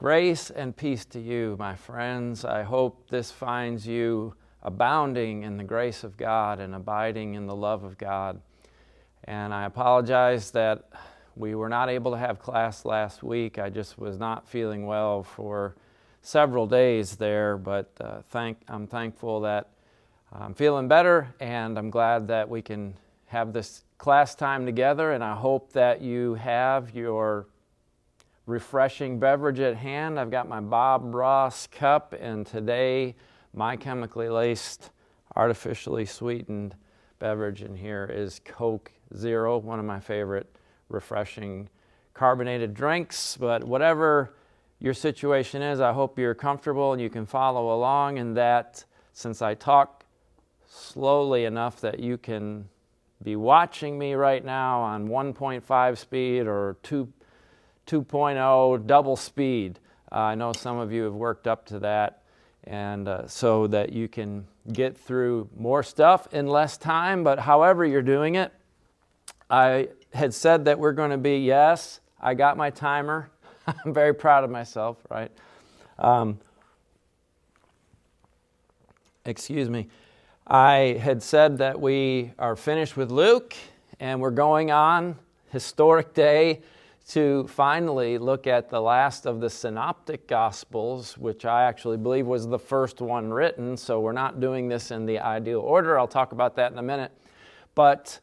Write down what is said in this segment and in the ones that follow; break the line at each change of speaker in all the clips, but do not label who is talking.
Grace and peace to you, my friends. I hope this finds you abounding in the grace of God and abiding in the love of God. And I apologize that we were not able to have class last week. I just was not feeling well for several days there, but I'm thankful that I'm feeling better, and I'm glad that we can have this class time together, and I hope that you have your refreshing beverage at hand. I've got my Bob Ross cup, and today my chemically laced, artificially sweetened beverage in here is Coke Zero, one of my favorite refreshing carbonated drinks. But whatever your situation is, I hope you're comfortable and you can follow along, and that since I talk slowly enough that you can be watching me right now on 1.5 speed or 2.0 double speed. I know some of you have worked up to that, and so that you can get through more stuff in less time, but however you're doing it, I had said that we're going to be, yes, I got my timer. I'm very proud of myself, right? Excuse me. I had said that we are finished with Luke, and we're going on, historic day, to finally look at the last of the synoptic gospels, which I actually believe was the first one written, so we're not doing this in the ideal order. I'll talk about that in a minute. But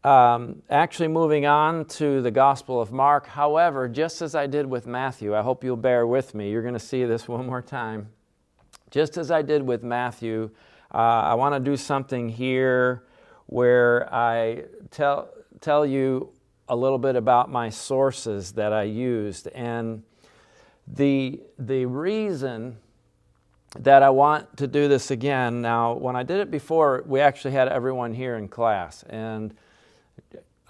actually moving on to the Gospel of Mark. However, just as I did with Matthew, I hope you'll bear with me. You're going to see this one more time. Just as I did with Matthew, I want to do something here where I tell you a little bit about my sources that I used. And the reason that I want to do this again, now when I did it before, we actually had everyone here in class, and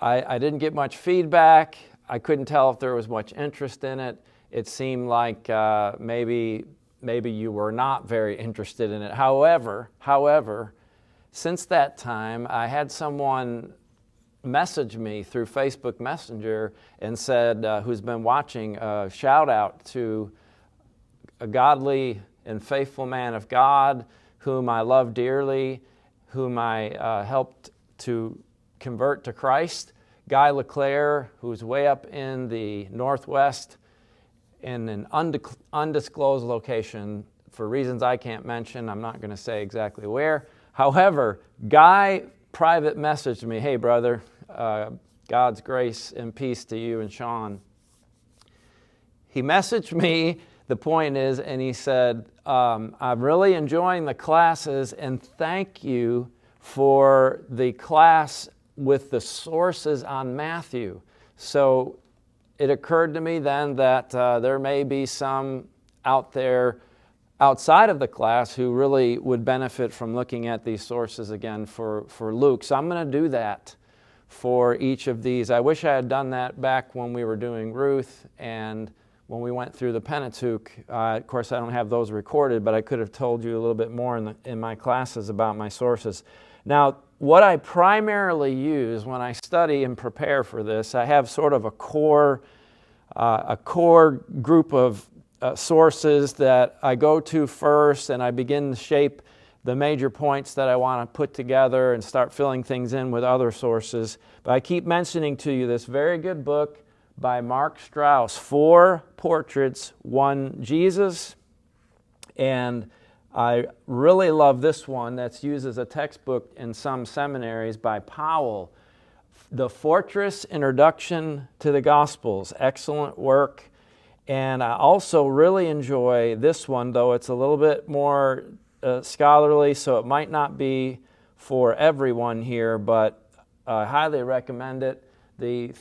I didn't get much feedback. I couldn't tell if there was much interest in it. It seemed like maybe you were not very interested in it. However, since that time, I had someone messaged me through Facebook Messenger and said, who's been watching, shout out to a godly and faithful man of God whom I love dearly, whom I helped to convert to Christ, Guy LeClaire, who's way up in the Northwest in an undisclosed location for reasons I can't mention. I'm not going to say exactly where. However, Guy private messaged me, hey brother, God's grace and peace to you and Sean. He messaged me, the point is, and he said, I'm really enjoying the classes, and thank you for the class with the sources on Matthew. So it occurred to me then that there may be some out there outside of the class who really would benefit from looking at these sources again for Luke. So I'm going to do that for each of these. I wish I had done that back when we were doing Ruth and when we went through the Pentateuch. Of course, I don't have those recorded, but I could have told you a little bit more in my classes about my sources. Now, what I primarily use when I study and prepare for this, I have sort of a core group of sources that I go to first, and I begin to shape the major points that I want to put together and start filling things in with other sources. But I keep mentioning to you this very good book by Mark Strauss, 4 Portraits, 1 Jesus. And I really love this one that's used as a textbook in some seminaries by Powell. The Fortress Introduction to the Gospels, excellent work. And I also really enjoy this one, though it's a little bit more scholarly, so it might not be for everyone here, but I highly recommend it. The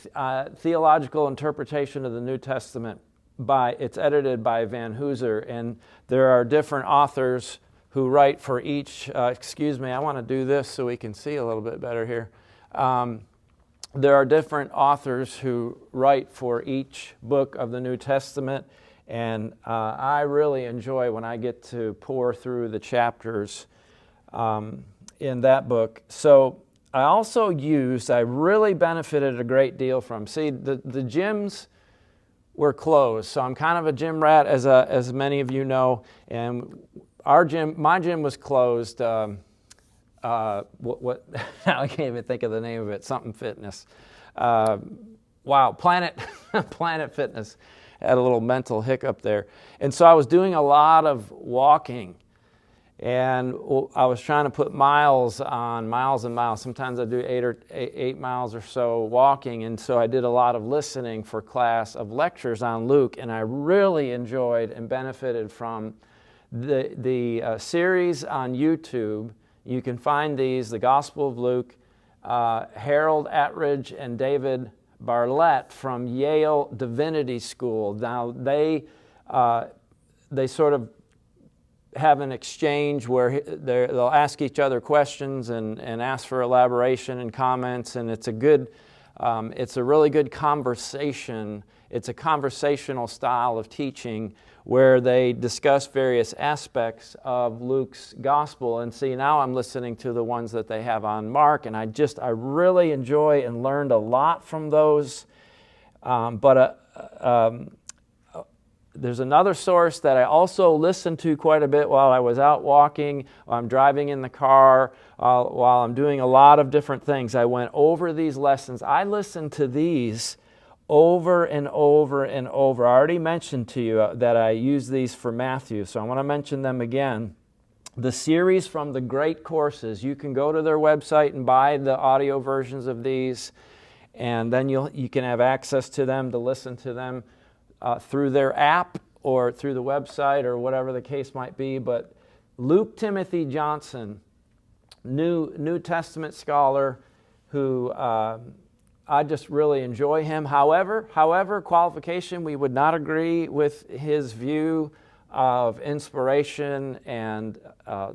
Theological Interpretation of the New Testament, it's edited by Van Hooser, and there are different authors who write for each, excuse me, I want to do this so we can see a little bit better here. There are different authors who write for each book of the New Testament, and I really enjoy when I get to pour through the chapters in that book. So I also I really benefited a great deal from, see, the gyms were closed. So I'm kind of a gym rat, as many of you know, and my gym was closed. What I can't even think of the name of it. Something Fitness. Wow, Planet Fitness. Had a little mental hiccup there, and so I was doing a lot of walking, and I was trying to put miles on miles and miles. Sometimes I do 8 miles or so walking, and so I did a lot of listening for class of lectures on Luke, and I really enjoyed and benefited from the series on YouTube. You can find these, the Gospel of Luke, Harold Attridge and David Bartlett from Yale Divinity School. Now they sort of have an exchange where they'll ask each other questions and ask for elaboration and comments, and it's a really good conversation. It's a conversational style of teaching where they discuss various aspects of Luke's gospel. And see, now I'm listening to the ones that they have on Mark, and I really enjoy and learned a lot from those. There's another source that I also listened to quite a bit while I was out walking, while I'm driving in the car, while I'm doing a lot of different things. I went over these lessons. I listened to these over and over and over. I already mentioned to you that I use these for Matthew, so I want to mention them again. The series from the Great Courses, you can go to their website and buy the audio versions of these, and then you can have access to them to listen to them through their app or through the website or whatever the case might be. But Luke Timothy Johnson, New Testament scholar who I just really enjoy him. However, qualification, we would not agree with his view of inspiration, and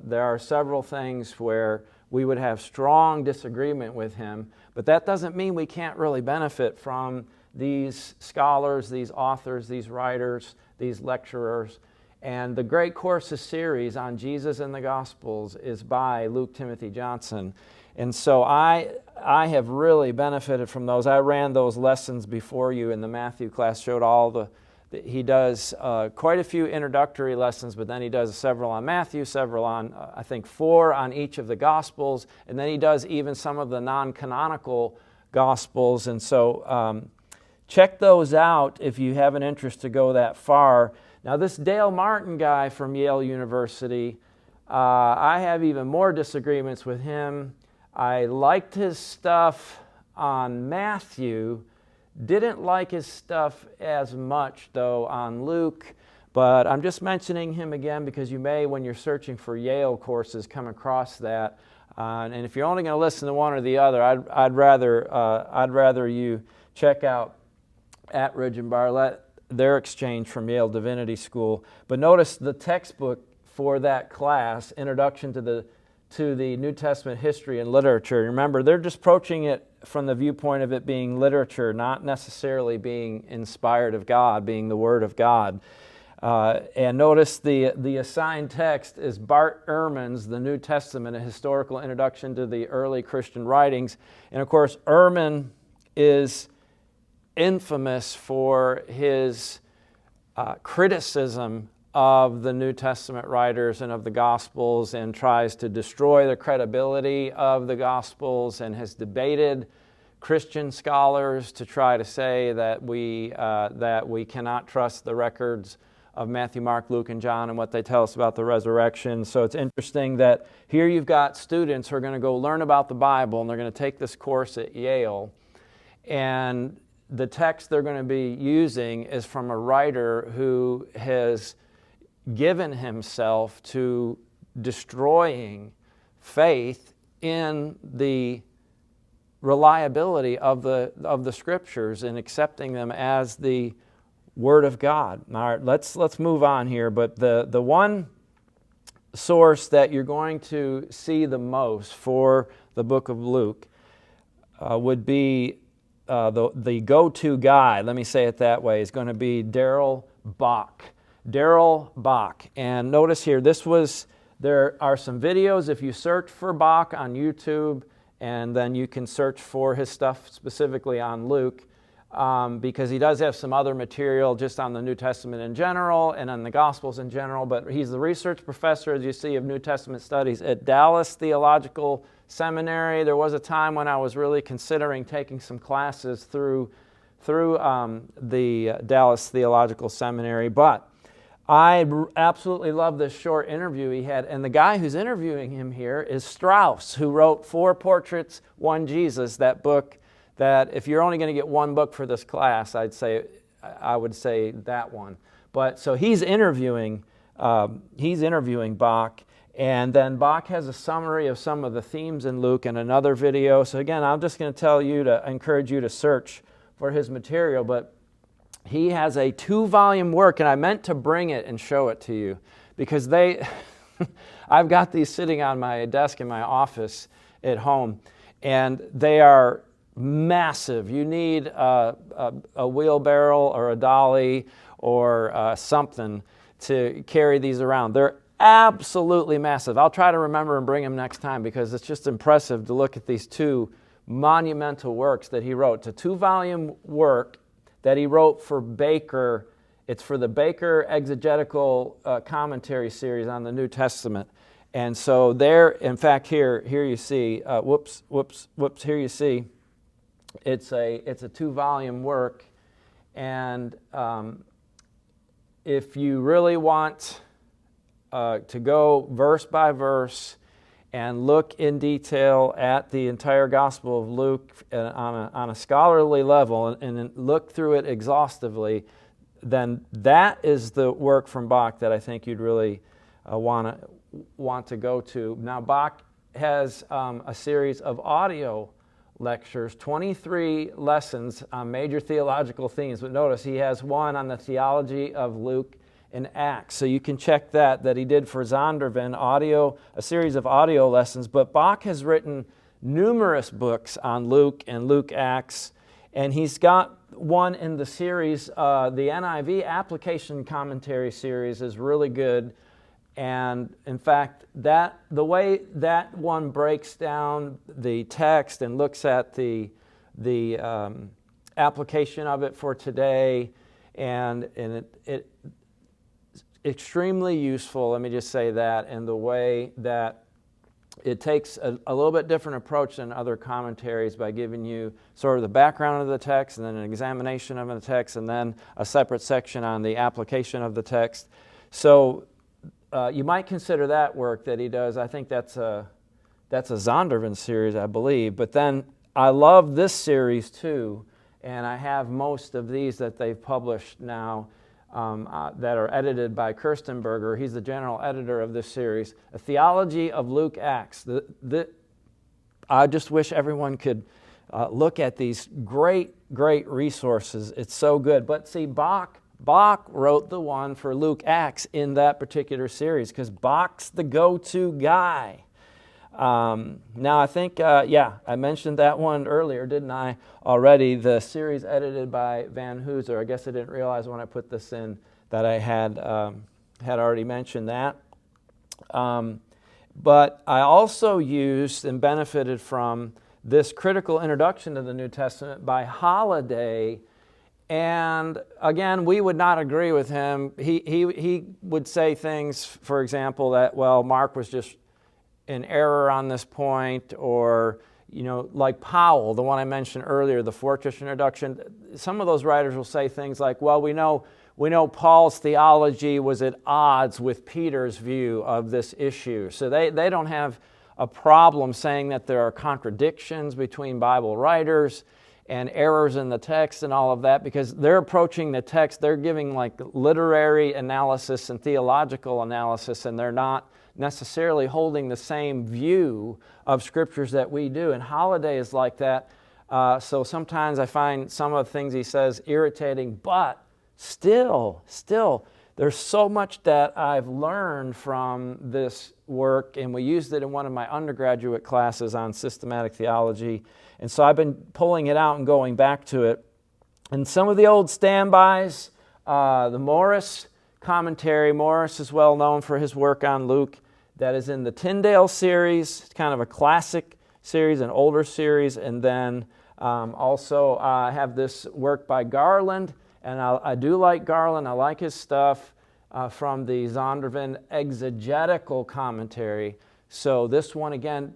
there are several things where we would have strong disagreement with him, but that doesn't mean we can't really benefit from these scholars, these authors, these writers, these lecturers. And the Great Courses series on Jesus and the Gospels is by Luke Timothy Johnson. And so I have really benefited from those. I ran those lessons before you in the Matthew class, showed he does quite a few introductory lessons, but then he does several on Matthew, several on, I think 4 on each of the Gospels, and then he does even some of the non-canonical Gospels. And so check those out if you have an interest to go that far. Now this Dale Martin guy from Yale University, I have even more disagreements with him. I liked his stuff on Matthew, didn't like his stuff as much though on Luke, but I'm just mentioning him again because you may, when you're searching for Yale courses, come across that. And if you're only going to listen to one or the other, I'd rather you check out Attridge and Bartlett, their exchange from Yale Divinity School. But notice the textbook for that class, Introduction to the New Testament History and Literature. Remember, they're just approaching it from the viewpoint of it being literature, not necessarily being inspired of God, being the Word of God. And notice the assigned text is Bart Ehrman's The New Testament, a historical introduction to the early Christian writings. And of course, Ehrman is infamous for his criticism of the New Testament writers and of the Gospels, and tries to destroy the credibility of the Gospels, and has debated Christian scholars to try to say that we cannot trust the records of Matthew, Mark, Luke, and John and what they tell us about the resurrection. So it's interesting that here you've got students who are going to go learn about the Bible, and they're going to take this course at Yale, and the text they're going to be using is from a writer who has given himself to destroying faith in the reliability of the Scriptures and accepting them as the Word of God. All right, let's move on here. But the one source that you're going to see the most for the book of Luke would be the go-to guy, let me say it that way, is going to be Darrell Bock. Darrell Bock. And notice here, there are some videos if you search for Bock on YouTube, and then you can search for his stuff specifically on Luke. because he does have some other material just on the New Testament in general and on the Gospels in general, but he's the research professor, as you see, of New Testament studies at Dallas Theological Seminary. There was a time when I was really considering taking some classes through the Dallas Theological Seminary, but I absolutely love this short interview he had, and the guy who's interviewing him here is Strauss, who wrote 4 Portraits, One Jesus, that book that if you're only going to get one book for this class, I would say that one. But so he's interviewing Bach, and then Bach has a summary of some of the themes in Luke in another video. So again, I'm just going to encourage you to search for his material, but he has a 2-volume work, and I meant to bring it and show it to you because I've got these sitting on my desk in my office at home, and they are massive. You need a wheelbarrow or a dolly or something to carry these around. They're absolutely massive. I'll try to remember and bring them next time because it's just impressive to look at these 2 monumental works that he wrote. It's a 2-volume work that he wrote for Baker. It's for the Baker Exegetical Commentary series on the New Testament. And so there, in fact, here you see, here you see, it's a 2-volume work. And if you really want to go verse by verse and look in detail at the entire Gospel of Luke on a scholarly level and look through it exhaustively, then that is the work from Bach that I think you'd really want to go to. Now, Bach has a series of audio lectures, 23 lessons on major theological themes. But notice he has one on the theology of Luke and Acts. So you can check that he did for Zondervan, a series of audio lessons. But Bach has written numerous books on Luke and Luke Acts, and he's got one in the series, the NIV Application Commentary series is really good. And in fact, the way that one breaks down the text and looks at the application of it for today, and it extremely useful, let me just say that, in the way that it takes a little bit different approach than other commentaries by giving you sort of the background of the text and then an examination of the text and then a separate section on the application of the text. So you might consider that work that he does. I think that's a Zondervan series, I believe. But then I love this series too, and I have most of these that they've published now that are edited by Kirstenberger. He's the general editor of this series, A Theology of Luke Acts. I just wish everyone could look at these great resources. It's so good. But see, Bach wrote the one for Luke Acts in that particular series because Bach's the go-to guy. Now I think, I mentioned that one earlier, didn't I, already? The series edited by Van Hooser. I guess I didn't realize when I put this in that I had already mentioned that. But I also used and benefited from this critical introduction to the New Testament by Holliday. And again, we would not agree with him. He would say things, for example, that, well, Mark was just in error on this point, or, like Powell, the one I mentioned earlier, the Fortress introduction. Some of those writers will say things like, well, we know Paul's theology was at odds with Peter's view of this issue. So they don't have a problem saying that there are contradictions between Bible writers and errors in the text and all of that, because they're approaching the text, they're giving like literary analysis and theological analysis, and they're not necessarily holding the same view of scriptures that we do. And Holliday is like that. So sometimes I find some of the things he says irritating, but still, there's so much that I've learned from this work, and we used it in one of my undergraduate classes on systematic theology. And so I've been pulling it out and going back to it. And some of the old standbys, the Morris commentary. Morris is well known for his work on Luke. That is in the Tyndale series. It's kind of a classic series, an older series. And then Also, I have this work by Garland, and I do like Garland. I like his stuff from the Zondervan exegetical commentary. So this one, again,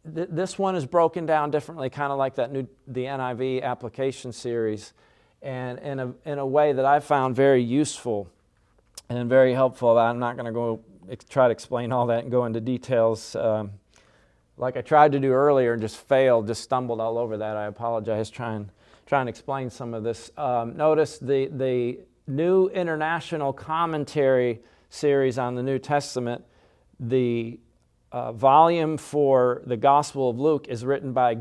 this one is broken down differently, kind of like the NIV application series, and in a way that I found very useful and very helpful. I'm not going to go try to explain all that and go into details like I tried to do earlier and just failed, just stumbled all over that. I apologize trying to explain some of this. Notice the New International Commentary series on the New Testament. The volume for the Gospel of Luke is written by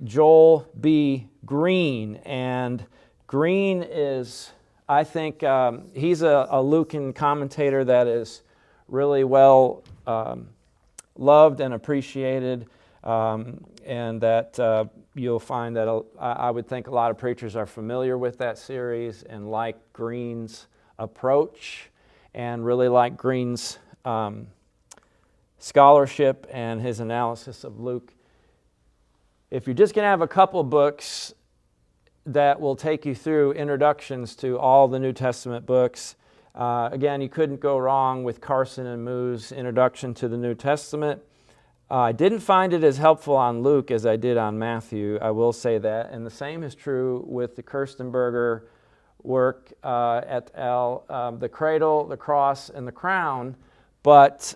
Joel B. Green. And Green is, I think, he's a Lucan commentator that is really well loved and appreciated, and that you'll find that I would think a lot of preachers are familiar with that series and like Green's approach and really like Green's scholarship and his analysis of Luke. If you're just going to have a couple books that will take you through introductions to all the New Testament books, again, you couldn't go wrong with Carson and Moo's Introduction to the New Testament. I didn't find it as helpful on Luke as I did on Matthew, I will say that. And the same is true with the Kirstenberger work et al., The Cradle, the Cross, and the Crown, but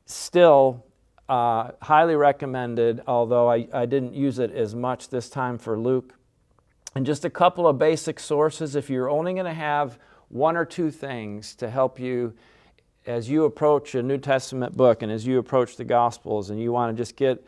still highly recommended, although I didn't use it as much this time for Luke. And just a couple of basic sources. If you're only going to have one or two things to help you as you approach a New Testament book and as you approach the Gospels, and you want to just get,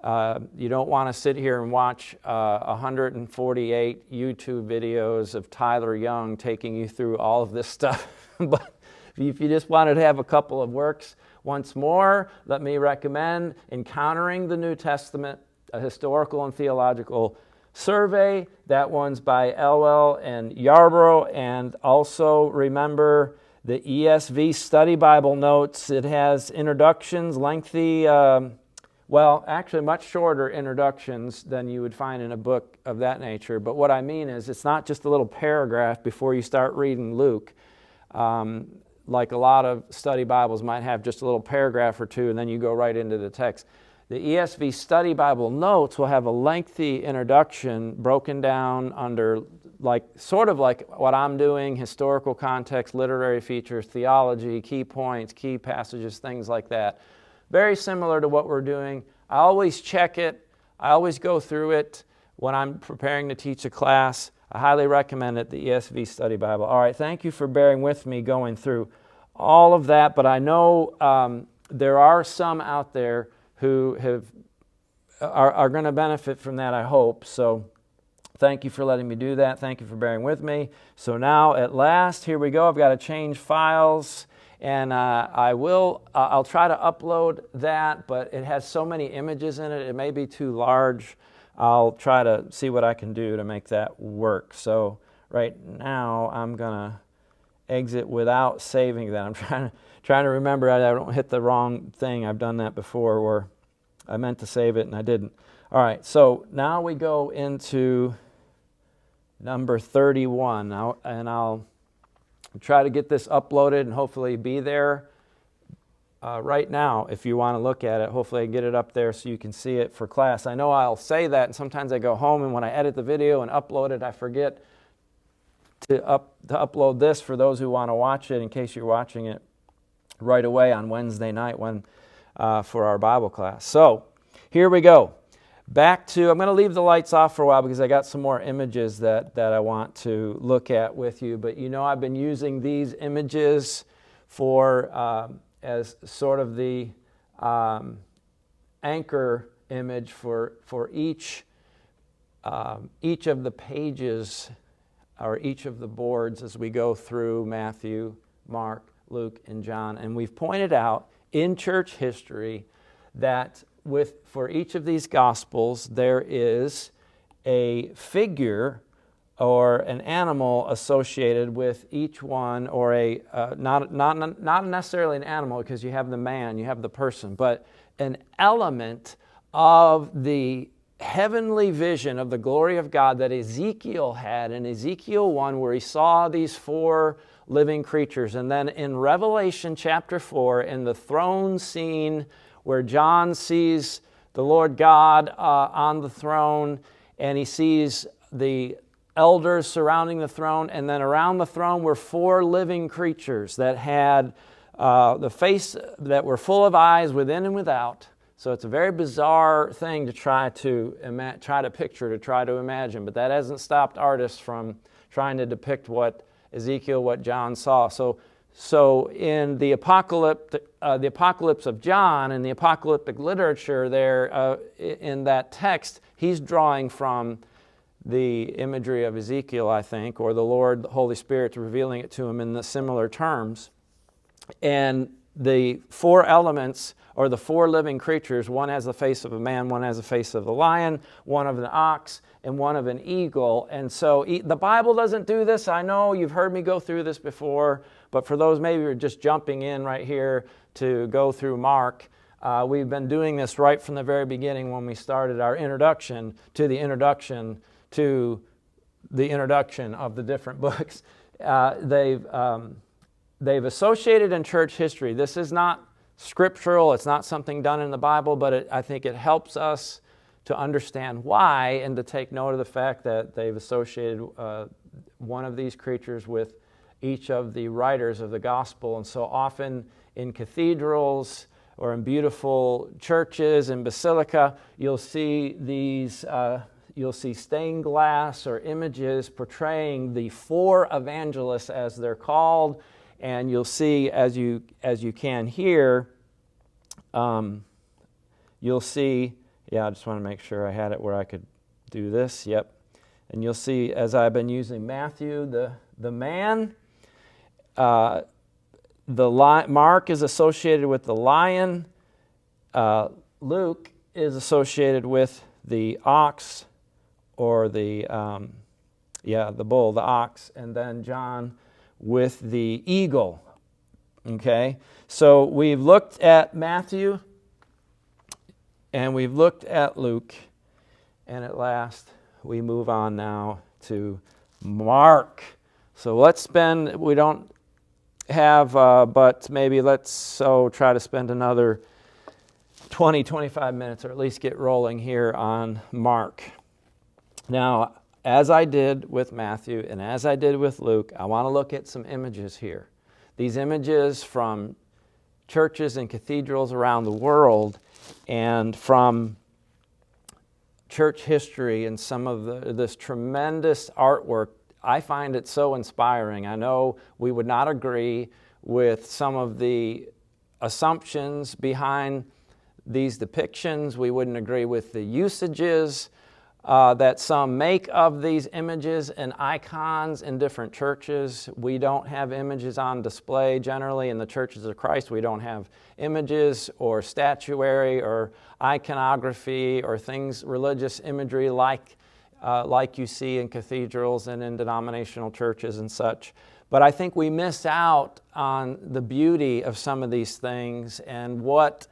you don't want to sit here and watch 148 YouTube videos of Tyler Young taking you through all of this stuff. But if you just wanted to have a couple of works, once more, let me recommend Encountering the New Testament, a historical and theological survey. That one's by Elwell and Yarborough. And also remember the ESV Study Bible Notes. It has introductions, lengthy, actually much shorter introductions than you would find in a book of that nature. But what I mean is it's not just a little paragraph before you start reading Luke. Like a lot of study Bibles might have just a little paragraph or two and then you go right into the text. The ESV Study Bible Notes will have a lengthy introduction broken down under sort of like what I'm doing, historical context, literary features, theology, key points, key passages, things like that. Very similar to what we're doing. I always check it. I always go through it when I'm preparing to teach a class. I highly recommend it, the ESV Study Bible. All right, thank you for bearing with me going through all of that, but I know there are some out there who are going to benefit from that, I hope. So thank you for letting me do that. Thank you for bearing with me. So now at last, here we go. I've got to change files, and I'll try to upload that, but it has so many images in it, it may be too large. I'll try to see what I can do to make that work. So right now, I'm going to exit without saving that. I'm trying to remember I don't hit the wrong thing. I've done that before where I meant to save it and I didn't. All right, so now we go into number 31. And I'll try to get this uploaded and hopefully be there right now if you want to look at it. Hopefully I can get it up there so you can see it for class. I know I'll say that, and sometimes I go home and when I edit the video and upload it, I forget to upload this for those who want to watch it in case you're watching it right away on Wednesday night for our Bible class. So here we go. I'm going to leave the lights off for a while because I got some more images that I want to look at with you. But you know I've been using these images for as sort of the anchor image for each of the pages or each of the boards as we go through Matthew, Mark, Luke, and John. And we've pointed out in church history that for each of these Gospels, there is a figure or an animal associated with each one, or not necessarily an animal because you have the man, you have the person, but an element of the heavenly vision of the glory of God that Ezekiel had in Ezekiel 1, where he saw these 4 living creatures. And then in Revelation chapter 4, in the throne scene where John sees the Lord God on the throne, and he sees the elders surrounding the throne, and then around the throne were 4 living creatures that had the face that were full of eyes within and without. So it's a very bizarre thing to try to picture, to try to imagine. But that hasn't stopped artists from trying to depict what John saw. So in the apocalypse of John and the apocalyptic literature there in that text, he's drawing from the imagery of Ezekiel, I think, or the Lord, the Holy Spirit, revealing it to him in the similar terms. And the 4 elements, or the 4 living creatures, one has the face of a man, one has the face of a lion, one of an ox, and one of an eagle. And so the Bible doesn't do this. I know you've heard me go through this before, but for those maybe who are just jumping in right here to go through Mark, we've been doing this right from the very beginning when we started our introduction to the introduction of the different books. They've associated in church history. This is not scriptural. It's not something done in the Bible, but I think it helps us to understand why and to take note of the fact that they've associated one of these creatures with each of the writers of the gospel. And so often in cathedrals or in beautiful churches and basilica, you'll see these stained glass or images portraying the 4 evangelists, as they're called. And you'll see, as you can here, you'll see, I just want to make sure I had it where I could do this, yep. And you'll see, as I've been using Matthew, the man, Mark is associated with the lion, Luke is associated with the ox, or the bull, the ox, and then John with the eagle. Okay, so we've looked at Matthew and we've looked at Luke, and at last we move on now to Mark. So we don't have, but maybe let's try to spend another 20-25 minutes, or at least get rolling here on Mark. Now, as I did with Matthew and as I did with Luke, I want to look at some images here. These images from churches and cathedrals around the world, and from church history and some of this tremendous artwork. I find it so inspiring. I know we would not agree with some of the assumptions behind these depictions. We wouldn't agree with the usages that some make of these images and icons in different churches. We don't have images on display generally in the churches of Christ. We don't have images or statuary or iconography or things, religious imagery like you see in cathedrals and in denominational churches and such. But I think we miss out on the beauty of some of these things and what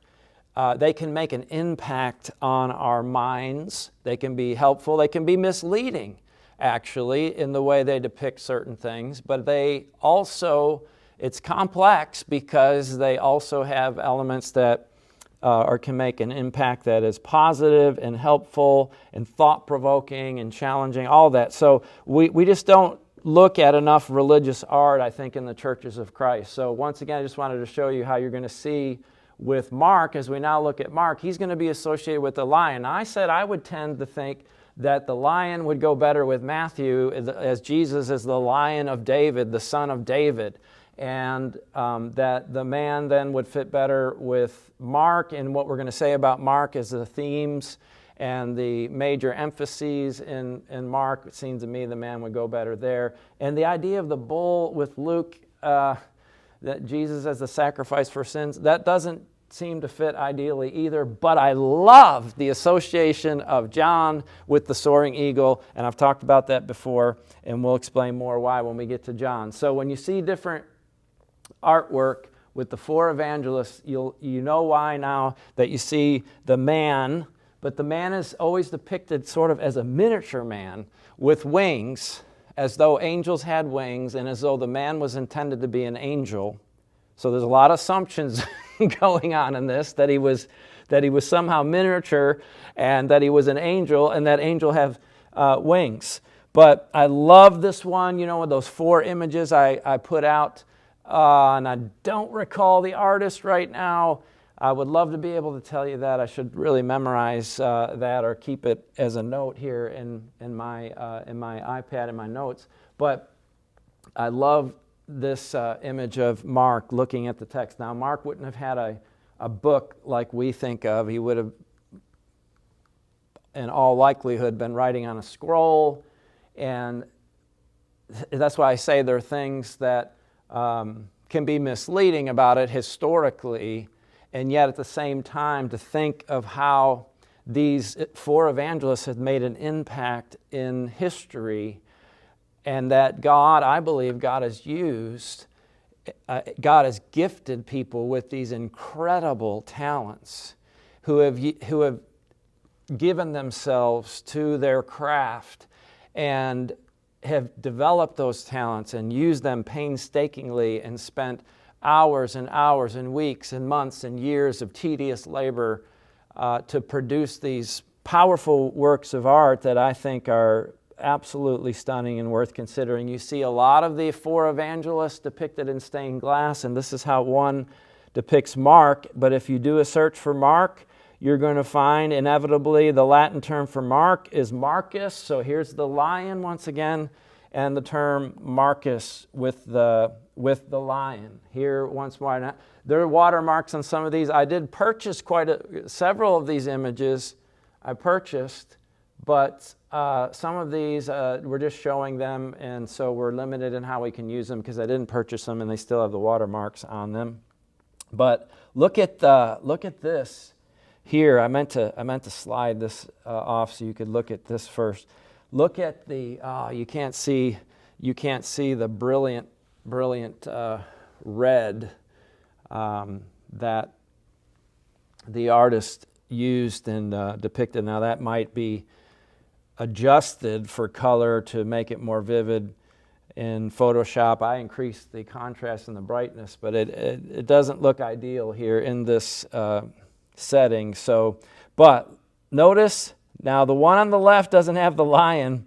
they can make an impact on our minds. They can be helpful. They can be misleading, actually, in the way they depict certain things. But they also, it's complex because they also have elements that can make an impact that is positive and helpful and thought-provoking and challenging, all that. So we just don't look at enough religious art, I think, in the churches of Christ. So once again, I just wanted to show you how you're going to see with Mark, as we now look at Mark, he's going to be associated with the lion. Now, I said I would tend to think that the lion would go better with Matthew, as Jesus is the Lion of David, the Son of David, and that the man then would fit better with Mark. And what we're going to say about Mark is the themes and the major emphases in Mark. It seems to me the man would go better there. And the idea of the bull with Luke, that Jesus as the sacrifice for sins, that doesn't seem to fit ideally either, but I love the association of John with the soaring eagle, and I've talked about that before, and we'll explain more why when we get to John. So when you see different artwork with the 4 evangelists, you know why now that you see the man, but the man is always depicted sort of as a miniature man with wings, as though angels had wings and as though the man was intended to be an angel. So there's a lot of assumptions going on in this, that he was somehow miniature and that he was an angel, and that angel have wings. But I love this one, with those 4 images I put out, and I don't recall the artist right now. I would love to be able to tell you that. I should really memorize that or keep it as a note here in my iPad, in my notes. But I love this image of Mark looking at the text. Now, Mark wouldn't have had a book like we think of. He would have, in all likelihood, been writing on a scroll. And that's why I say there are things that can be misleading about it historically, and yet at the same time to think of how these 4 evangelists had made an impact in history, and that God, I believe God has gifted people with these incredible talents who have given themselves to their craft and have developed those talents and used them painstakingly and spent hours and hours and weeks and months and years of tedious labor to produce these powerful works of art that I think are absolutely stunning and worth considering. You see a lot of the 4 evangelists depicted in stained glass, and this is how one depicts Mark. But if you do a search for Mark, you're going to find inevitably the Latin term for Mark is Marcus. So here's the lion once again, and the term Marcus with the lion. Here once more. Now, there are watermarks on some of these. I did purchase several of these images. I purchased, but some of these we're just showing them, and so we're limited in how we can use them because I didn't purchase them, and they still have the watermarks on them. But look at this. Here, I meant to slide this off so you could look at this first. Look at the you can't see the brilliant red that the artist used and depicted. Now that might be adjusted for color to make it more vivid in Photoshop. I increased the contrast and the brightness, but it doesn't look ideal here in this setting. So, but notice now the one on the left doesn't have the lion,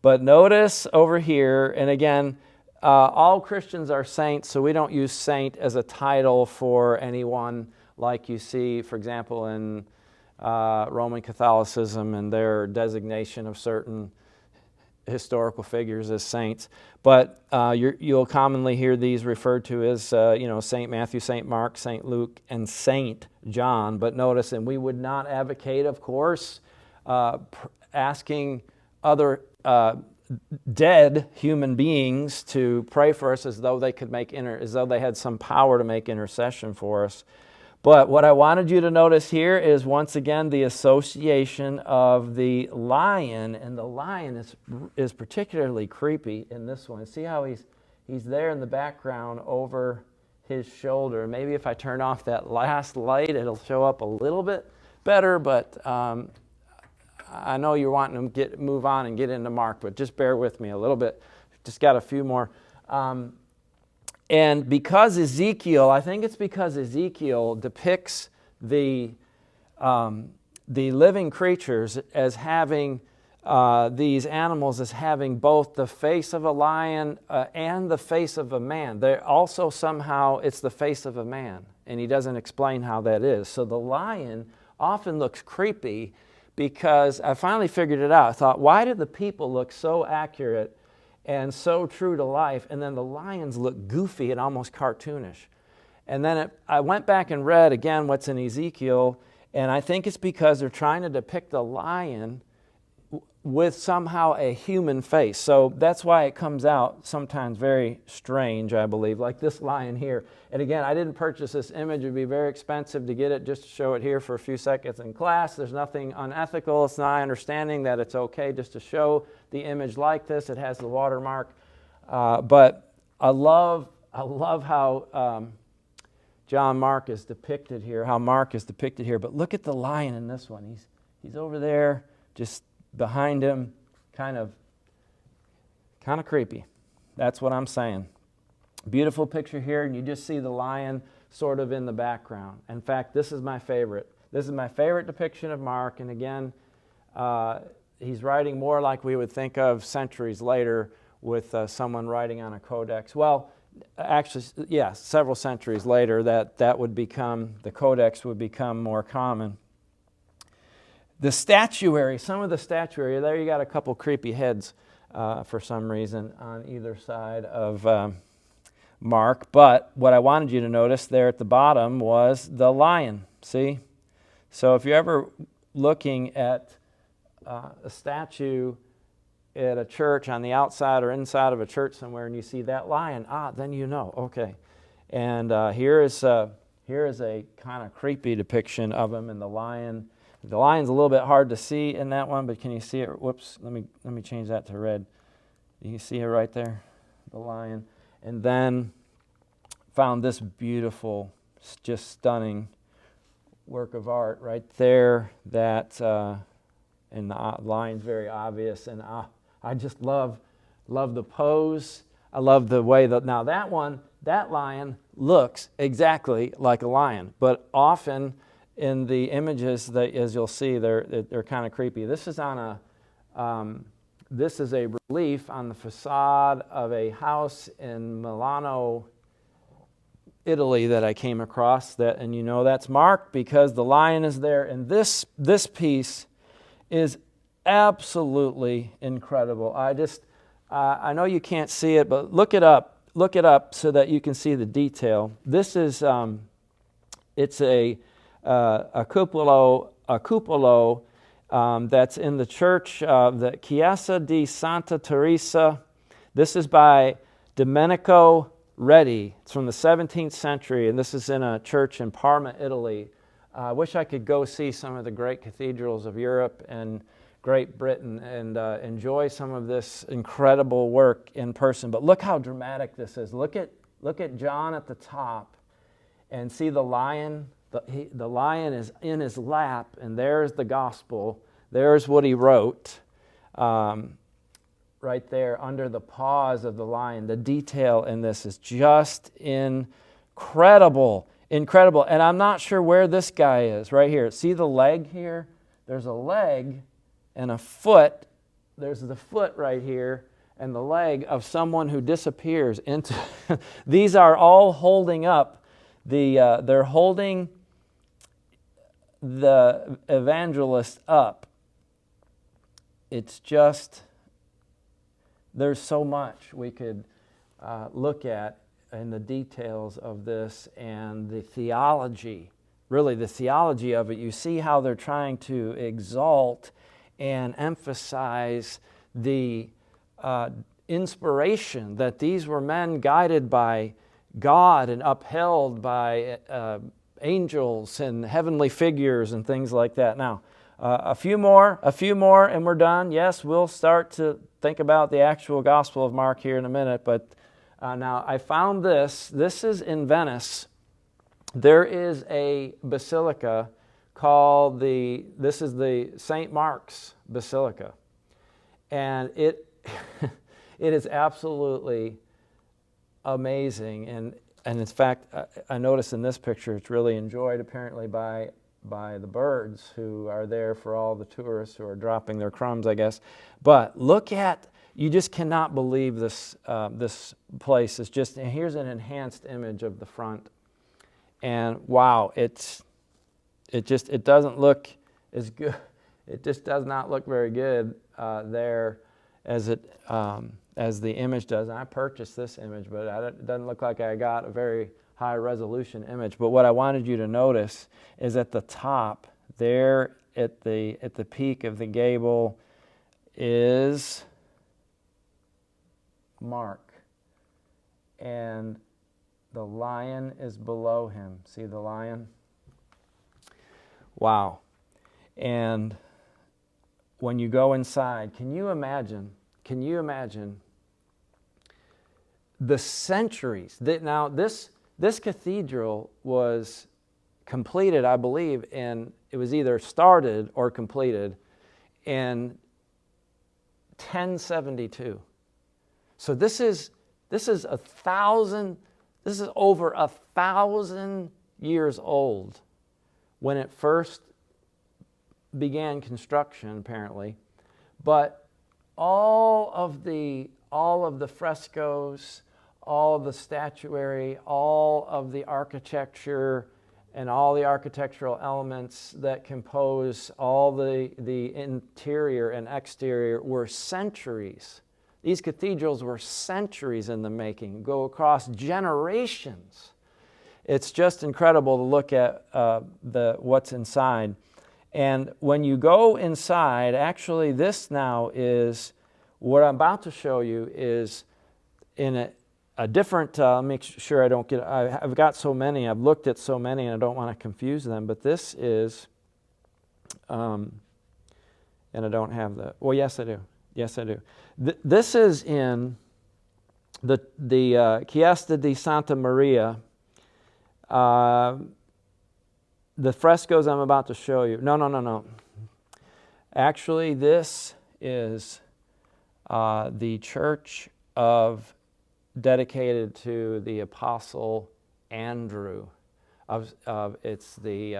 but notice over here, and again, all Christians are saints, so we don't use saint as a title for anyone like you see, for example, in Roman Catholicism and their designation of certain historical figures as saints. But you'll commonly hear these referred to as, St. Matthew, St. Mark, St. Luke, and St. John. But notice, and we would not advocate, of course, asking other dead human beings to pray for us as though they could as though they had some power to make intercession for us. But what I wanted you to notice here is once again the association of the lion, and the lion is particularly creepy in this one. See how he's there in the background over his shoulder. Maybe if I turn off that last light, it'll show up a little bit better. But I know you're wanting to move on and get into Mark, but just bear with me a little bit. Just got a few more. And because I think it's because Ezekiel depicts the living creatures as having these animals as having both the face of a lion and the face of a man. They're also somehow it's the face of a man, and he doesn't explain how that is. So the lion often looks creepy because I finally figured it out. I thought, why did the people look so accurate and so true to life, and then the lions look goofy and almost cartoonish? And then I went back and read again what's in Ezekiel, and I think it's because they're trying to depict a lion with somehow a human face. So that's why it comes out sometimes very strange, I believe, like this lion here. And again, I didn't purchase this image. It would be very expensive to get it just to show it here for a few seconds in class. There's nothing unethical. It's my understanding that it's okay just to show the image like this. It has the watermark. But I love how Mark is depicted here. But look at the lion in this one. He's over there, just behind him, kind of creepy. That's what I'm saying. Beautiful picture here, and you just see the lion sort of in the background. In fact, this is my favorite. This is my favorite depiction of Mark, and again, he's writing more like we would think of centuries later with someone writing on a codex. Well, actually, yeah, several centuries later, that would become, the codex would become more common. The statuary, some of the statuary, there you got a couple creepy heads for some reason on either side of Mark. But what I wanted you to notice there at the bottom was the lion, see? So if you're ever looking at a statue at a church on the outside or inside of a church somewhere and you see that lion, then you know, okay. And here is a kind of creepy depiction of him, and the lion. The lion's a little bit hard to see in that one, but can you see it? Whoops, let me change that to red. You can see it right there, the lion. And then found this beautiful, just stunning work of art right there that, and the lion's very obvious, and I just love the pose. I love the way now that lion looks exactly like a lion, but often in the images that, as you'll see, they're kind of creepy. This is on this is a relief on the facade of a house in Milano, Italy, that I came across. And you know that's marked because the lion is there. And this piece is absolutely incredible. I know you can't see it, but look it up so that you can see the detail. This is it's a cupolo that's in the church of the Chiesa di Santa Teresa. This is by Domenico Redi. It's from the 17th century, and this is in a church in Parma, Italy. I wish I could go see some of the great cathedrals of Europe and Great Britain and enjoy some of this incredible work in person. But look how dramatic this is. Look at John at the top, and see the lion. The lion is in his lap, and there's the gospel. There's what he wrote right there under the paws of the lion. The detail in this is just incredible. And I'm not sure where this guy is right here. See the leg here? There's a leg and a foot. There's the foot right here and the leg of someone who disappears into... These are all holding up they're holding the evangelist up. It's just, there's so much we could look at in the details of this and the theology, really the theology of it. You see how they're trying to exalt and emphasize the inspiration that these were men guided by God and upheld by angels and heavenly figures and things like that. Now, a few more, and we're done. Yes, we'll start to think about the actual Gospel of Mark here in a minute, but now I found this. This is in Venice. There is a basilica called this is the St. Mark's Basilica. And it it is absolutely amazing. And in fact, I noticed in this picture it's really enjoyed apparently by the birds who are there for all the tourists who are dropping their crumbs, I guess. But look at, you just cannot believe this this place. Is just, and here's an enhanced image of the front. And wow, it doesn't look as good. It just does not look very good there as the image does. And I purchased this image, but it doesn't look like I got a very high resolution image. But what I wanted you to notice is at the top there, at the peak of the gable, is Mark, and the lion is below him. See the lion? Wow. And when you go inside, can you imagine the centuries that now this cathedral was completed, I believe, and it was either started or completed in 1072. So this is over 1,000 years old when it first began construction, apparently. But all of the frescoes, all of the statuary, all of the architecture, and all the architectural elements that compose all the interior and exterior were centuries. These cathedrals were centuries in the making, go across generations. It's just incredible to look at what's inside. And when you go inside, actually this now is, what I'm about to show you is in a different, make sure I don't get, I've got so many, I've looked at so many and I don't want to confuse them, but this is, and I don't have the, well, yes I do. Yes I do. This is in the Chiesa di Santa Maria. The frescoes I'm about to show you. No. Actually, this is the church dedicated to the Apostle Andrew. It's the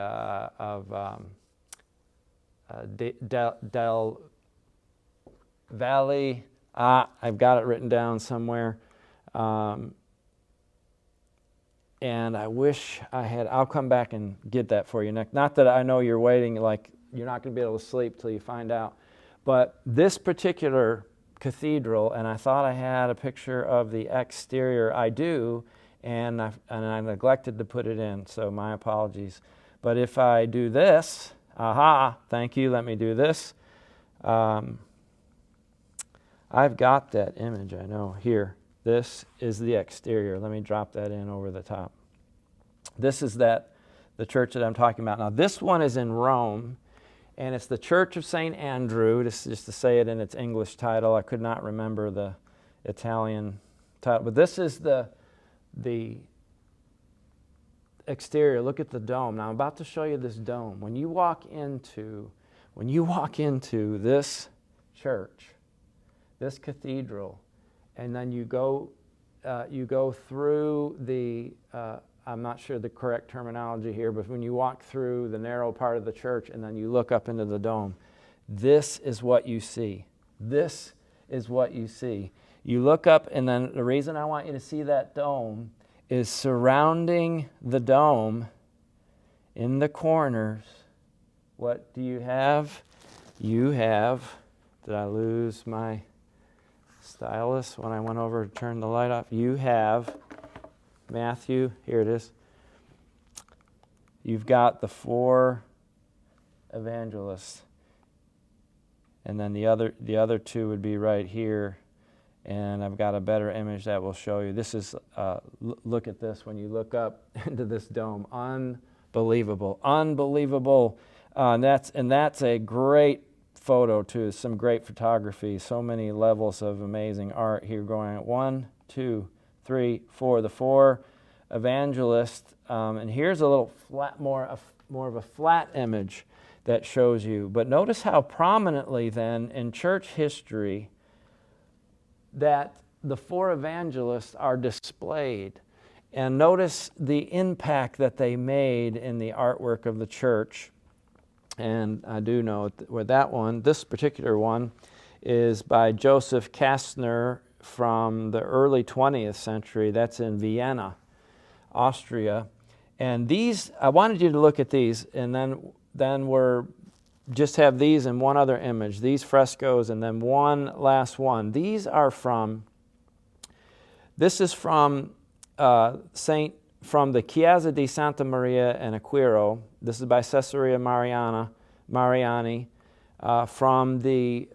Del Valley. I've got it written down somewhere. And I wish I had, I'll come back and get that for you next. Not that I know you're waiting, like you're not going to be able to sleep till you find out. But this particular cathedral, and I thought I had a picture of the exterior. I do, and I neglected to put it in, so my apologies. But if I do this, thank you, let me do this. I've got that image, I know, here. This is the exterior. Let me drop that in over the top. This is the church that I'm talking about. Now, this one is in Rome, and it's the Church of St. Andrew. This is just to say it in its English title. I could not remember the Italian title. But this is the exterior. Look at the dome. Now, I'm about to show you this dome. When you walk into this church, this cathedral, and then you go through the, I'm not sure the correct terminology here, but when you walk through the narrow part of the church and then you look up into the dome, this is what you see. This is what you see. You look up, and then the reason I want you to see that dome is surrounding the dome in the corners. What do you have? You have, did I lose my stylus when I went over to turn the light off? You have Matthew, here it is. You've got the 4 evangelists, and then the other 2 would be right here. And I've got a better image that will show you. This is look at this when you look up into this dome. Unbelievable. And that's a great photo too. Some great photography. So many levels of amazing art here going on. 1, 2, 3, 4. The 4 evangelists. And here's a little flat, more of a flat image that shows you. But notice how prominently then in church history that the 4 evangelists are displayed. And notice the impact that they made in the artwork of the church. And I do know with that one, this particular one is by Joseph Kastner from the early 20th century. That's in Vienna, Austria. And these, I wanted you to look at these, and then we're just have these and one other image, these frescoes, and then one last one. This is from the Chiesa di Santa Maria in Aquiro. This is by Caesarea Mariani from the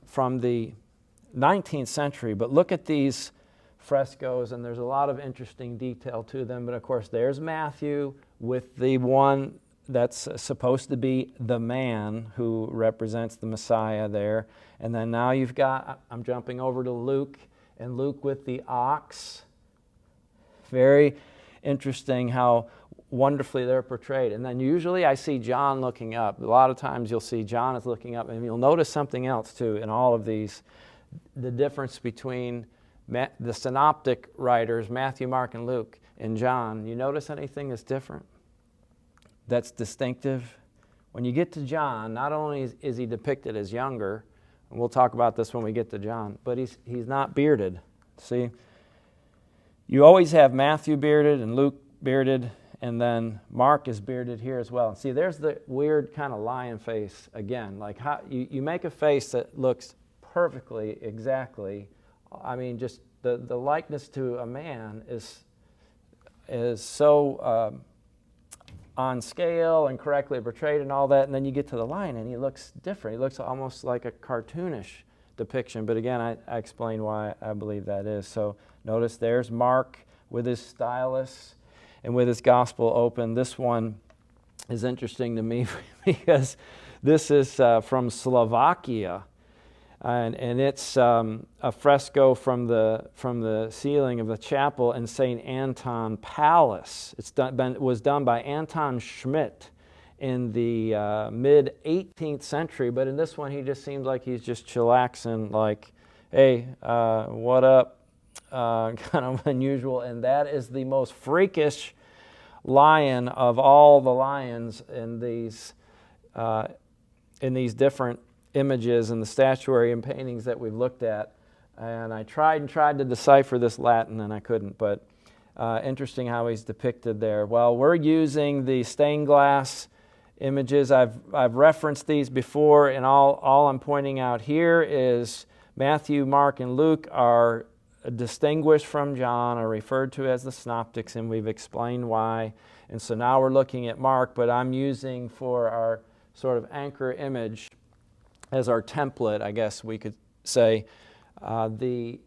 19th century. But look at these frescoes, and there's a lot of interesting detail to them. But of course, there's Matthew with the one that's supposed to be the man who represents the Messiah there. And then now you've got, I'm jumping over to Luke, and Luke with the ox. Very interesting how wonderfully they're portrayed. And then usually I see John looking up. A lot of times you'll see John is looking up, and you'll notice something else too in all of these, the difference between the synoptic writers, Matthew, Mark, and Luke, and John. You notice anything that's different, that's distinctive? When you get to John, not only is he depicted as younger, and we'll talk about this when we get to John, but he's not bearded. See? You always have Matthew bearded and Luke bearded, and then Mark is bearded here as well. See, there's the weird kind of lion face again. Like how you make a face that looks perfectly, exactly. I mean, just the likeness to a man is so on scale and correctly portrayed and all that, and then you get to the lion and he looks different. He looks almost like a cartoonish depiction, but again, I explain why I believe that is. So notice there's Mark with his stylus and with his gospel open. This one is interesting to me because this is from Slovakia, and it's a fresco from the ceiling of the chapel in St. Anton Palace. It was done by Anton Schmidt in the mid-18th century, but in this one he just seems like he's just chillaxing, like, hey, what up? Kind of unusual, and that is the most freakish lion of all the lions in these different images and the statuary and paintings that we've looked at. And I tried to decipher this Latin, and I couldn't, but interesting how he's depicted there. Well, we're using the stained glass images. I've referenced these before, and all I'm pointing out here is Matthew, Mark, and Luke are distinguished from John, are referred to as the synoptics, and we've explained why. And so now we're looking at Mark, but I'm using for our sort of anchor image as our template, I guess we could say, the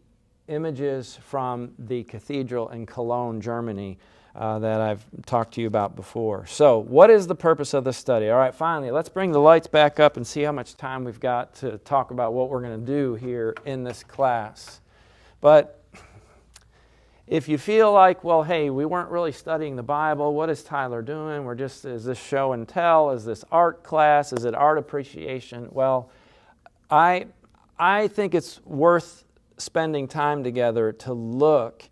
images from the cathedral in Cologne, Germany, that I've talked to you about before. So what is the purpose of this study? All right, finally, let's bring the lights back up and see how much time we've got to talk about what we're going to do here in this class. But if you feel like, well, hey, we weren't really studying the Bible, what is Tyler doing? Is this show and tell? Is this art class? Is it art appreciation? Well, I think it's worth spending time together to look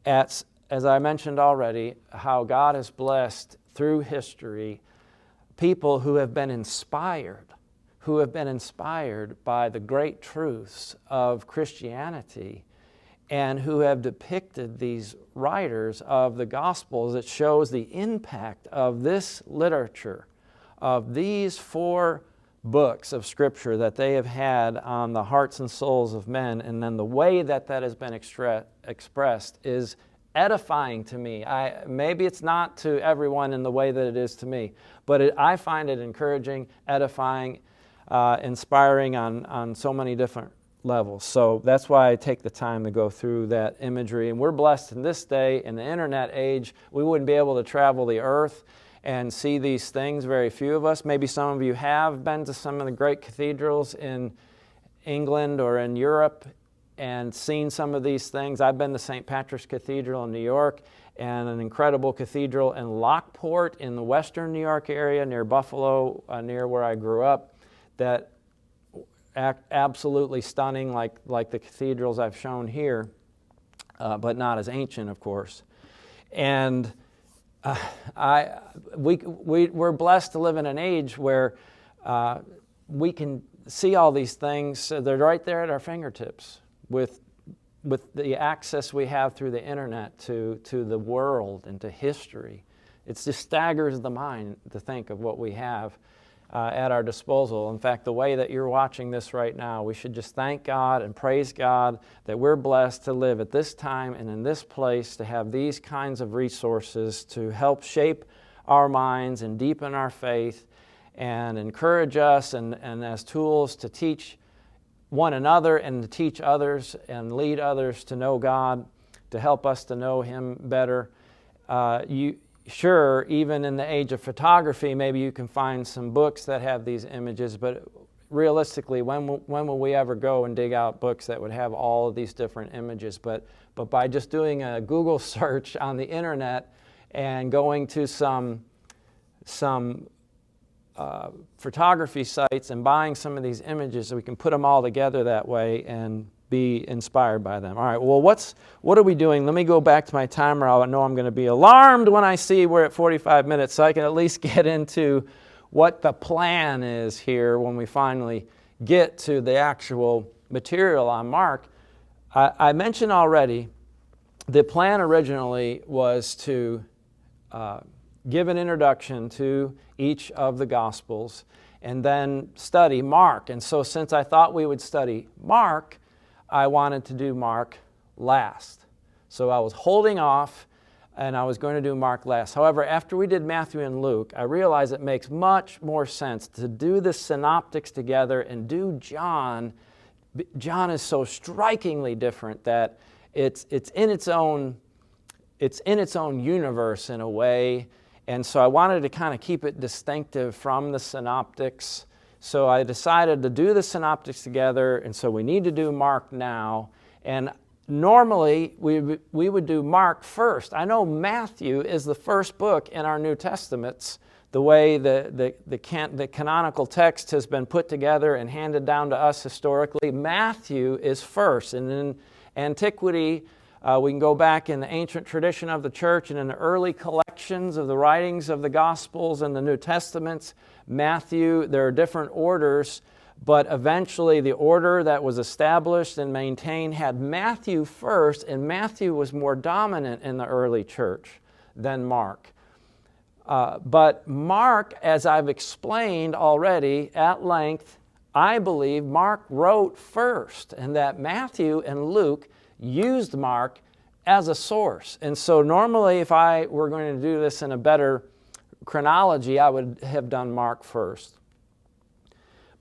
at, as I mentioned already, how God has blessed through history people who have been inspired by the great truths of Christianity, and who have depicted these writers of the Gospels that shows the impact of this literature, of these 4 books of Scripture that they have had on the hearts and souls of men, and then the way that has been expressed is edifying to me. Maybe it's not to everyone in the way that it is to me, but I find it encouraging, edifying, inspiring on so many different levels. So that's why I take the time to go through that imagery. And we're blessed in this day, in the internet age, we wouldn't be able to travel the earth and see these things, very few of us. Maybe some of you have been to some of the great cathedrals in England or in Europe and seen some of these things. I've been to St. Patrick's Cathedral in New York, and an incredible cathedral in Lockport in the western New York area near Buffalo, near where I grew up, that absolutely stunning, like the cathedrals I've shown here, but not as ancient, of course. And we're blessed to live in an age where we can see all these things. They're right there at our fingertips with the access we have through the internet to the world and to history. It just staggers the mind to think of what we have at our disposal. In fact, the way that you're watching this right now, we should just thank God and praise God that we're blessed to live at this time and in this place, to have these kinds of resources to help shape our minds and deepen our faith and encourage us, and as tools to teach one another and to teach others and lead others to know God, to help us to know Him better. Sure, even in the age of photography, maybe you can find some books that have these images, but realistically, when will we ever go and dig out books that would have all of these different images? But by just doing a Google search on the internet and going to some photography sites and buying some of these images so we can put them all together that way and be inspired by them. All right, well, what are we doing? Let me go back to my timer. I know I'm going to be alarmed when I see we're at 45 minutes, so I can at least get into what the plan is here when we finally get to the actual material on Mark. I mentioned already the plan originally was to give an introduction to each of the Gospels and then study Mark. And so since I thought we would study Mark, I wanted to do Mark last. So I was holding off and I was going to do Mark last. However, after we did Matthew and Luke, I realized it makes much more sense to do the synoptics together and do John. John is so strikingly different that it's in its own universe in a way. And so I wanted to kind of keep it distinctive from the synoptics. So I decided to do the synoptics together, and so we need to do Mark now. And normally we would do Mark first. I know Matthew is the first book in our New Testaments, the way the canonical text has been put together and handed down to us historically. Matthew is first, and in antiquity, we can go back in the ancient tradition of the church and in the early collections of the writings of the Gospels and the New Testaments. Matthew, there are different orders, but eventually the order that was established and maintained had Matthew first, and Matthew was more dominant in the early church than Mark. But Mark, as I've explained already at length, I believe Mark wrote first, and that Matthew and Luke used Mark as a source. And so normally if I were going to do this in a better chronology, I would have done Mark first.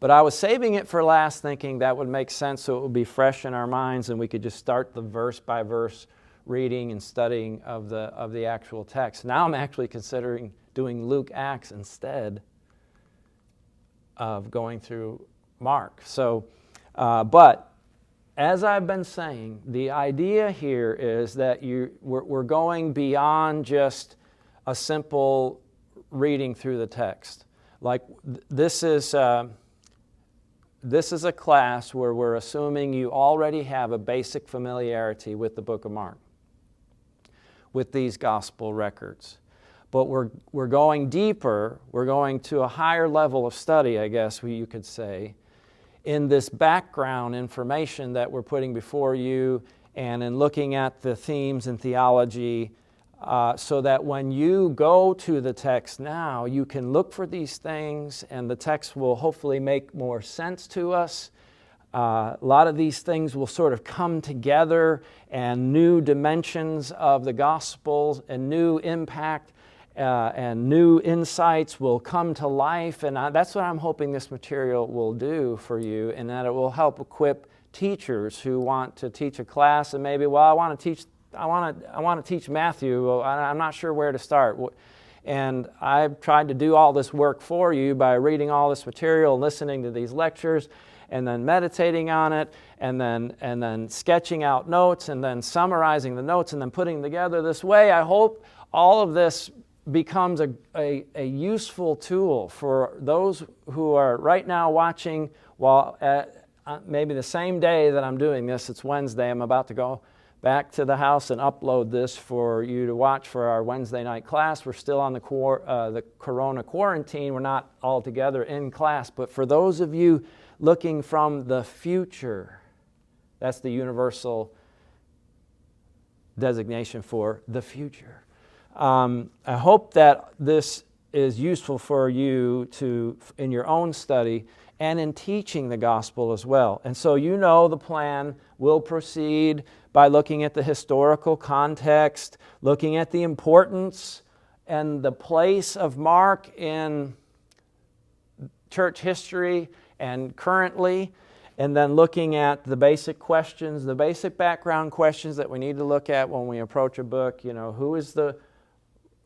But I was saving it for last, thinking that would make sense so it would be fresh in our minds and we could just start the verse by verse reading and studying of the actual text. Now I'm actually considering doing Luke Acts instead of going through Mark. So, but as I've been saying, the idea here is that we're going beyond just a simple reading through the text. Like this is a class where we're assuming you already have a basic familiarity with the book of Mark, with these gospel records. But we're going deeper, we're going to a higher level of study, I guess you could say, in this background information that we're putting before you and in looking at the themes and theology so that when you go to the text now, you can look for these things and the text will hopefully make more sense to us. A lot of these things will sort of come together and new dimensions of the Gospels and new impact and new insights will come to life. And that's what I'm hoping this material will do for you, and that it will help equip teachers who want to teach a class and maybe, well, I want to teach Matthew. Well, I'm not sure where to start. And I've tried to do all this work for you by reading all this material, listening to these lectures, and then meditating on it, and then sketching out notes, and then summarizing the notes, and then putting them together this way. I hope all of this becomes a useful tool for those who are right now watching while at maybe the same day that I'm doing this. It's Wednesday. I'm about to go back to the house and upload this for you to watch for our Wednesday night class. We're still on the corona quarantine. We're not all together in class. But for those of you looking from the future, that's the universal designation for the future. I hope that this is useful for you in your own study and in teaching the gospel as well. And so you know the plan will proceed by looking at the historical context, looking at the importance and the place of Mark in church history and currently, and then looking at the basic questions, the basic background questions that we need to look at when we approach a book. You know, who is the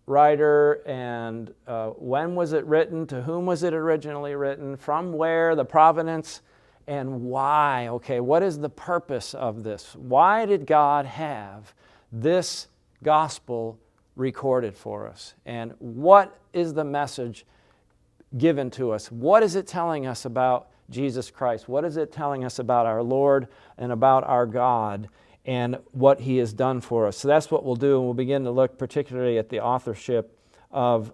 writer, and when was it written, to whom was it originally written, from where, the provenance, and why. Okay, what is the purpose of this? Why did God have this gospel recorded for us. And what is the message given to us? What is it telling us about Jesus Christ? What is it telling us about our Lord and about our God and what He has done for us? So that's what we'll do, and we'll begin to look particularly at the authorship of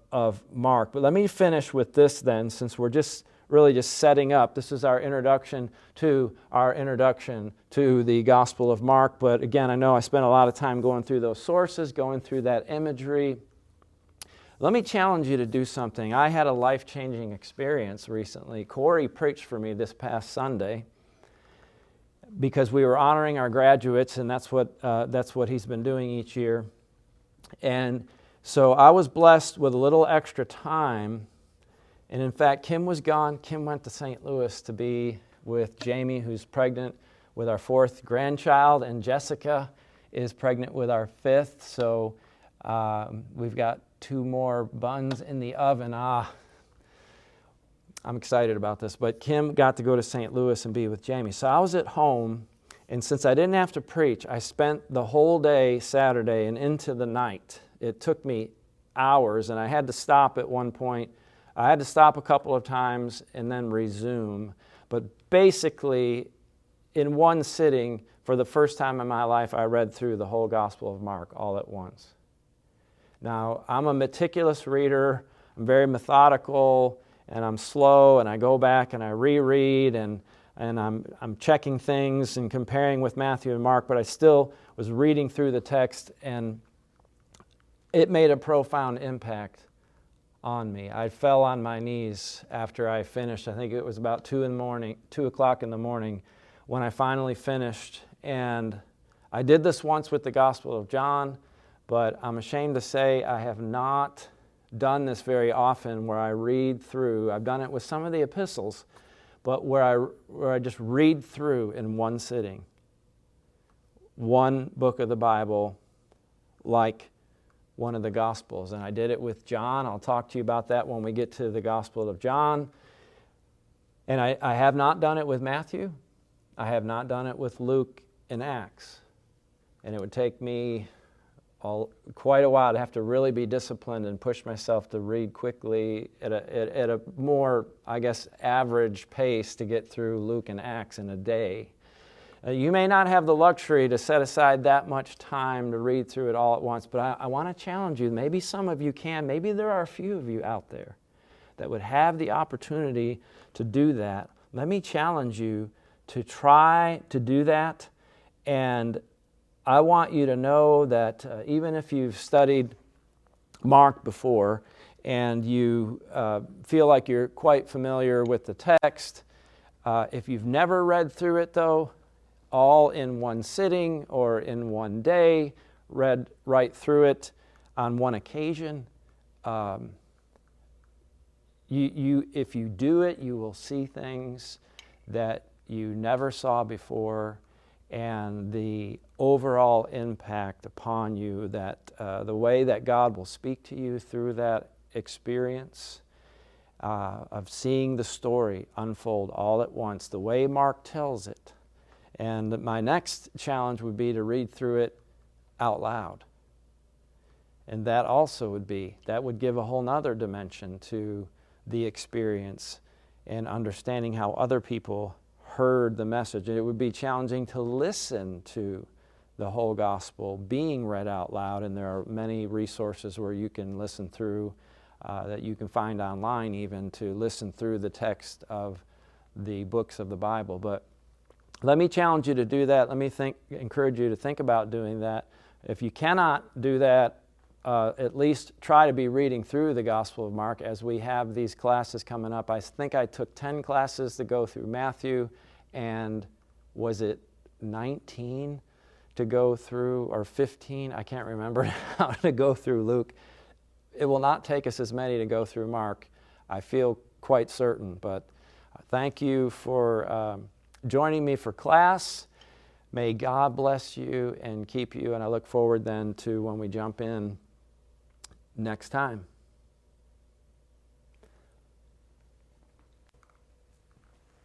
Mark. But let me finish with this then, since we're just setting up. This is our introduction to the Gospel of Mark. But again, I know I spent a lot of time going through those sources, going through that imagery. Let me challenge you to do something. I had a life-changing experience recently. Corey preached for me this past Sunday because we were honoring our graduates, and that's what he's been doing each year. And so I was blessed with a little extra time. And in fact, Kim was gone. Kim went to St. Louis to be with Jamie, who's pregnant with our 4th grandchild, and Jessica is pregnant with our 5th. So we've got 2 more buns in the oven. I'm excited about this. But Kim got to go to St. Louis and be with Jamie. So I was at home, and since I didn't have to preach, I spent the whole day Saturday and into the night. It took me hours, and I had to stop at one point. I had to stop a couple of times and then resume. But basically, in one sitting, for the first time in my life, I read through the whole Gospel of Mark all at once. Now, I'm a meticulous reader. I'm very methodical, and I'm slow, and I go back and I reread, and I'm checking things and comparing with Matthew and Mark, but I still was reading through the text, and it made a profound impact on me. I fell on my knees after I finished. I think it was about 2 o'clock in the morning when I finally finished. And I did this once with the Gospel of John, but I'm ashamed to say I have not done this very often where I read through. I've done it with some of the epistles, but where I just read through in one sitting, one book of the Bible, like one of the Gospels. And I did it with John. I'll talk to you about that when we get to the Gospel of John. And I have not done it with Matthew. I have not done it with Luke and Acts. And it would take me quite a while to have to really be disciplined and push myself to read quickly at a more, I guess, average pace to get through Luke and Acts in a day. You may not have the luxury to set aside that much time to read through it all at once, but I want to challenge you. Maybe some of you can. Maybe there are a few of you out there that would have the opportunity to do that. Let me challenge you to try to do that. And I want you to know that even if you've studied Mark before and you feel like you're quite familiar with the text, if you've never read through it, though, all in one sitting or in one day, read right through it on one occasion, if you do it, you will see things that you never saw before, and the overall impact upon you, that the way that God will speak to you through that experience of seeing the story unfold all at once, the way Mark tells it. And my next challenge would be to read through it out loud. And that would give a whole nother dimension to the experience and understanding how other people heard the message. And it would be challenging to listen to the whole gospel being read out loud, and there are many resources where you can listen through, that you can find online even, to listen through the text of the books of the Bible. But let me challenge you to do that. Let me encourage you to think about doing that. If you cannot do that, at least try to be reading through the Gospel of Mark as we have these classes coming up. I think I took 10 classes to go through Matthew, and was it 19 to go through, or 15? I can't remember now, to go through Luke. It will not take us as many to go through Mark, I feel quite certain. But thank you for joining me for class. May God bless you and keep you, and I look forward then to when we jump in next time.